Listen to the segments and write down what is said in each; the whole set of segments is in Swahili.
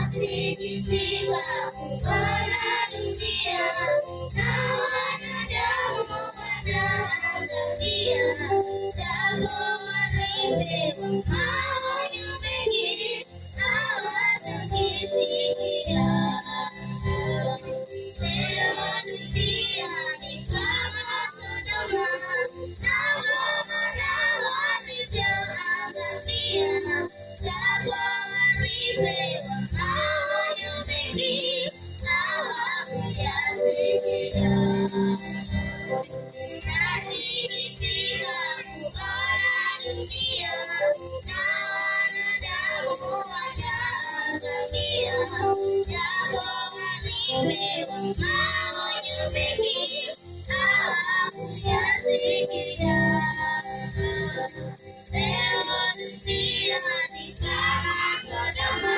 Nasikitika kuona dunia na wanadamu wanaangamia, japo wamepewa maonyo mengi hawataki sikia. Leo dunia ni kama Sodoma na Gomora walivyoangamia, japo walipewa maonyo mengi hawakuyasikia. Nasikitika kuona dunia na wanadamu wanaangamia, japo walipewa maonyo mengi hawakuyasikia. Leo dunia ni kama Sodoma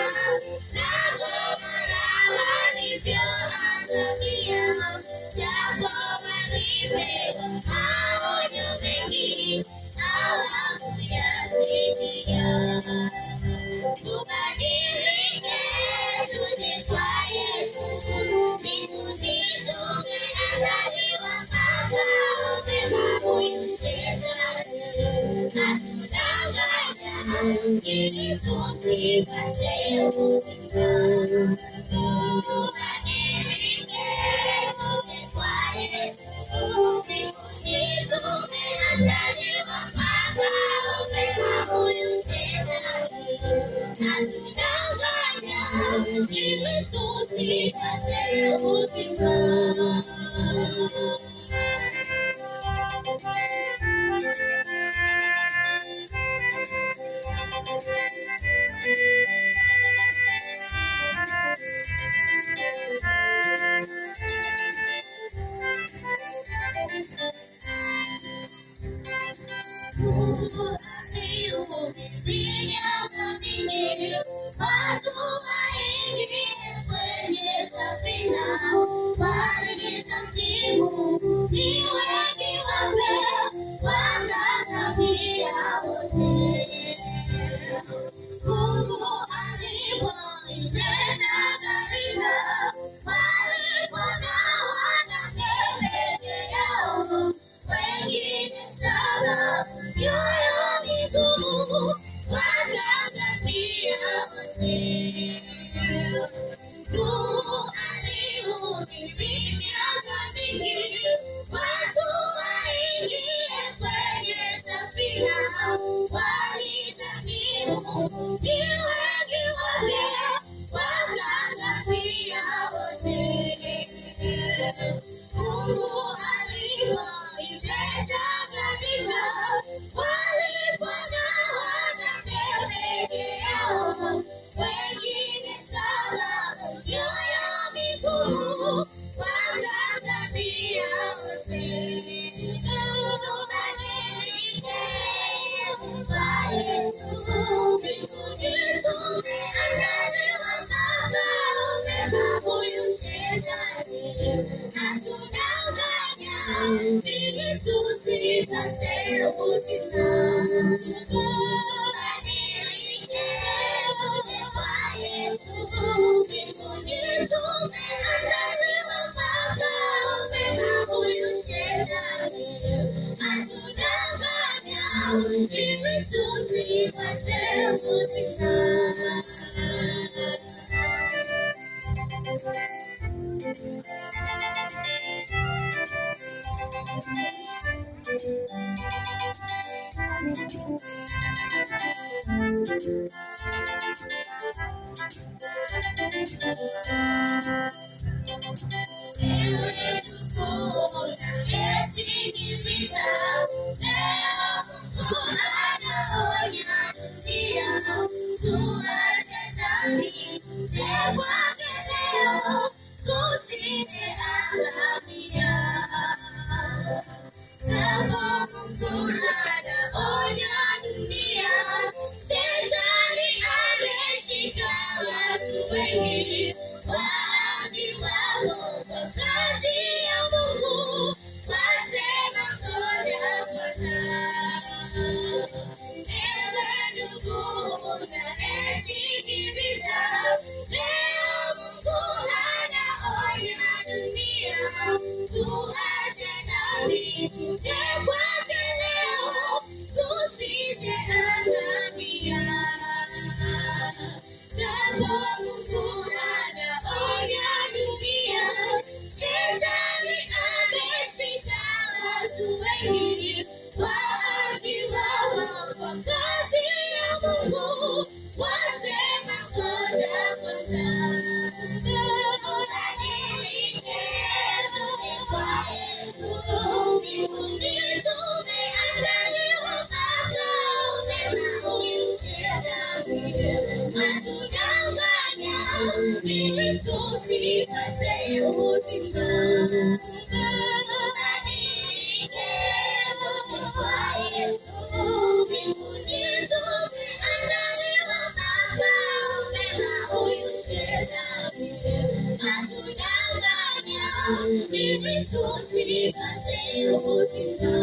na Gomora walivyoangamia, japo walipewa maonyo mengi hawakuyasikia. Tubadilike tuje kwa Yesu, mbinguni tumeandaliwa makao mema. Huyu Shetani atudanganya ili tusipate uzima. Tubadilike tuje kwa Yesu, mbinguni tumeandaliwa makao mema. Huyu Shetani atudanganya ili tusipate uzima. Mungu aliumba miaka mingi, watu waingie kwenye safina, walizamini Mungu ni wengi, wape wakaangamia wote. Mungu alipoileta gharika, walipoona wanawake peke yao, wengine saba mioyo migumu, wakaangamia wote. Nuhu alihubiri miaka mingi, watu waingie kwenye safina, walizamini Mungu ni wengi, wape wakaangamia wote. Mungu alipoileta gharika, walipoona wanawake peke yao, wengine saba mioyo migumu, wakaangamia wote. Tubadilike kwa Yesu, mbinguni tumeandaliwa makao mema. Huyu Shetani atudanganya ili tusipate uzima. Tubadilike tuje kwa Yesu, mbinguni tumeandaliwa makao mema. Huyu Shetani atudanganya ili tusipate uzima. Shetani ameshika watu wengi. unayesikiliza. Leo Mungu anaonya dunia, tuache dhambi, tuje kwake leo, tusije angamia. Japo Mungu anaonya dunia, Shetani ameshika watu wengi, waambiwa kwa kazi ya Mungu, wasema ngoja kwanza. Ubadilike, rudi kwa Yesu, mbinguni tumeandaliwa makao mema. Huyu Shetani atudanganya ili tusipate uzima. Ubadilike, rudi kwa Yesu, mbinguni tumeandaliwa makao mema. Huyu Shetani atudanganya ili tusipate uzima.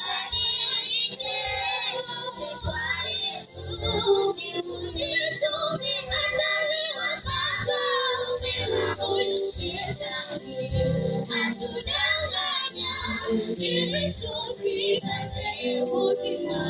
Ubadilike, rudi kwa Yesu, mbinguni tumeandaliwa makao mema. Huyu Shetani atudanganya ili tusipate uzima.